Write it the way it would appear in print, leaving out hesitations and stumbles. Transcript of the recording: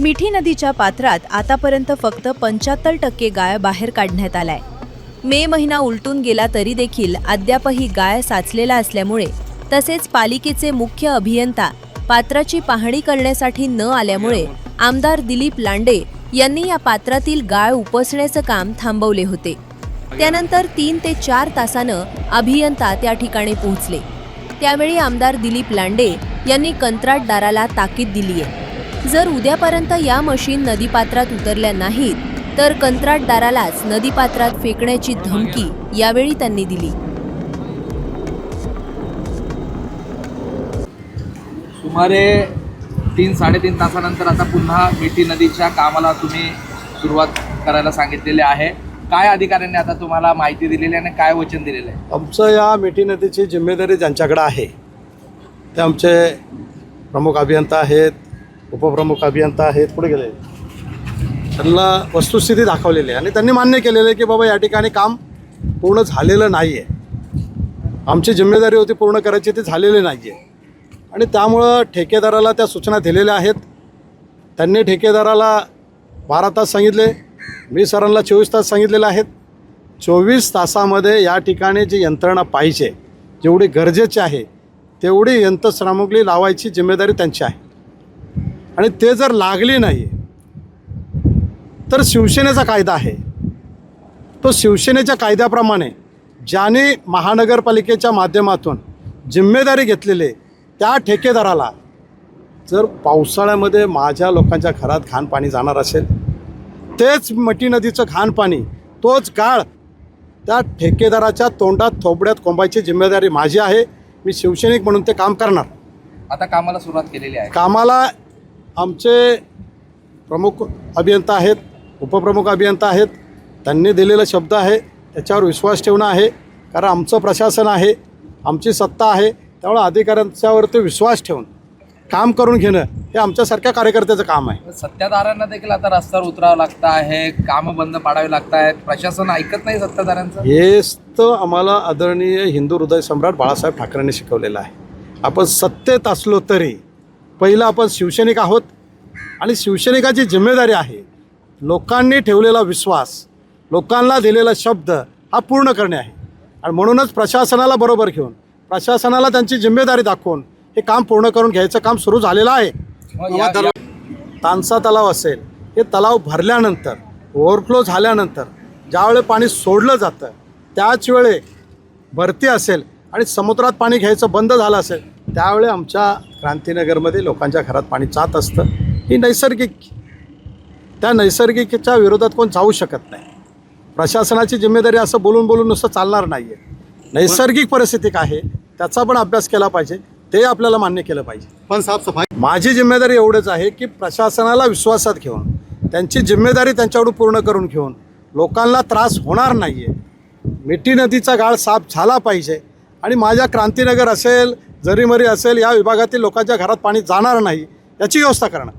मिठी नदीच्या पात्रात आतापर्यंत फक्त 75% गाळ बाहेर काढण्यात आलाय। मे महिना उलटून गेला तरी देखील अद्यापही गाळ साचलेला असल्यामुळे तसेच पालिकेचे मुख्य अभियंता पात्राची पाहणी करण्यासाठी न आल्यामुळे आमदार दिलीप लांडे यांनी या पात्रातील गाळ उपसण्याचे काम थांबवले होते। त्यानंतर 3 ते 4 तासांनी अभियंता त्या ठिकाणी पोहोचले। त्यावेळी आमदार दिलीप लांडे यांनी कंत्राटदाराला ताकीद दिली आहे, जर उद्यापर्यंत या मशीन नदीपात्रात उतरल्या नाहीत तर कंत्राटदारालाच नदीपात्रात फेकण्याची धमकी यावेळी त्यांनी दिली। सुमारे 3-3.5 तासानंतर आता पुन्हा मिठी नदीच्या कामाला तुम्ही सुरुवात करायला सांगितलेले आहे। काय अधिकाऱ्यांनी आता तुम्हाला माहिती दिलेली आहे आणि काय वचन दिलेलं आहे? आमचं या मिठी नदीची जिम्मेदारी ज्यांच्याकडे आहे ते आमचे प्रमुख अभियंता आहेत, उपप्रमुख अभियंता आहेत, पुढे गेले त्यांना वस्तुस्थिती दाखवलेली आहे आणि त्यांनी मान्य केलेलं आहे की बाबा या ठिकाणी काम पूर्ण झालेलं नाही आहे। आमची जिम्मेदारी होती पूर्ण करायची, ती झालेली नाही आहे आणि त्यामुळं ठेकेदाराला त्या सूचना दिलेल्या आहेत। त्यांनी ठेकेदाराला 12 तास सांगितले, मी सरांना 24 तास सांगितलेले आहेत। 24 तासामध्ये या ठिकाणी जी यंत्रणा पाहिजे, जेवढी गरजेची आहे तेवढी यंत्रसामुग्री लावायची जिम्मेदारी त्यांची आहे आणि ते जर लागली नाही तर शिवसेनेचा कायदा आहे, तो शिवसेनेच्या कायद्याप्रमाणे ज्याने महानगरपालिकेच्या माध्यमातून जिम्मेदारी घेतलेली त्या ठेकेदाराला जर पावसाळ्यामध्ये माझ्या लोकांच्या घरात घाण पाणी जाणार असेल, तेच मिठी नदीचं घाण पाणी, तोच गाळ त्या ठेकेदाराच्या तोंडात थोबड्यात कोंबायची जिम्मेदारी माझी आहे। मी शिवसैनिक म्हणून ते काम करणार। आता कामाला सुरुवात केलेली आहे। कामाला आमचे प्रमुख अभियंता आहेत, उपप्रमुख अभियंता आहेत, त्यांनी दिलेला शब्द आहे त्याच्यावर विश्वास ठेवणं आहे, कारण आमचं प्रशासन आहे, आमची सत्ता आहे, त्यामुळे अधिकाऱ्यांच्यावरती विश्वास ठेवून काम करून घेणं हे आमच्यासारख्या कार्यकर्त्याचं काम आहे। सत्ताधाऱ्यांना देखील आता रस्त्यावर उतरावं लागतं आहे, कामं बंद पाडावी लागत आहेत, प्रशासन ऐकत नाही सत्ताधाऱ्यांचं। हेच तर आम्हाला आदरणीय हिंदू हृदय सम्राट बाळासाहेब ठाकरेंनी शिकवलेलं आहे। आपण सत्तेत असलो तरी पहिलं आपण शिवसैनिक आहोत आणि शिवसैनिकाची जिम्मेदारी आहे लोकांनी ठेवलेला विश्वास, लोकांना दिलेला शब्द हा पूर्ण करणे आहे आणि म्हणूनच प्रशासनाला बरोबर घेऊन, प्रशासनाला त्यांची जिम्मेदारी दाखवून हे काम पूर्ण करून घ्यायचं काम सुरू झालेलं आहे। तानसा तलाव असेल, हे तलाव भरल्यानंतर, ओव्हरफ्लो झाल्यानंतर ज्यावेळी पाणी सोडलं जातं त्याच वेळे भरती असेल आणि समुद्रात पाणी घ्यायचं बंद झालं असेल त्यावेळी आमच्या क्रांतीनगरमध्ये लोकांच्या घरात पाणी जात असतं। ही नैसर्गिक, त्या नैसर्गिकच्या विरोधात कोण जाऊ शकत नाही। प्रशासनाची जिम्मेदारी असं बोलून बोलून नुसतं चालणार नाही आहे। नैसर्गिक परिस्थिती काय आहे त्याचा पण अभ्यास केला पाहिजे, ते आपल्याला मान्य केलं पाहिजे। पण साफसफाई माझी जिम्मेदारी एवढंच आहे की प्रशासनाला विश्वासात घेऊन त्यांची जिम्मेदारी त्यांच्याकडून पूर्ण करून घेऊन लोकांना त्रास होणार नाही आहे, मिठी नदीचा गाळ साफ झाला पाहिजे आणि माझ्या क्रांतीनगर असेल, जरीमरी असेल, या विभागातील लोकांच्या घरात पाणी जाणार नाही याची व्यवस्था करणं।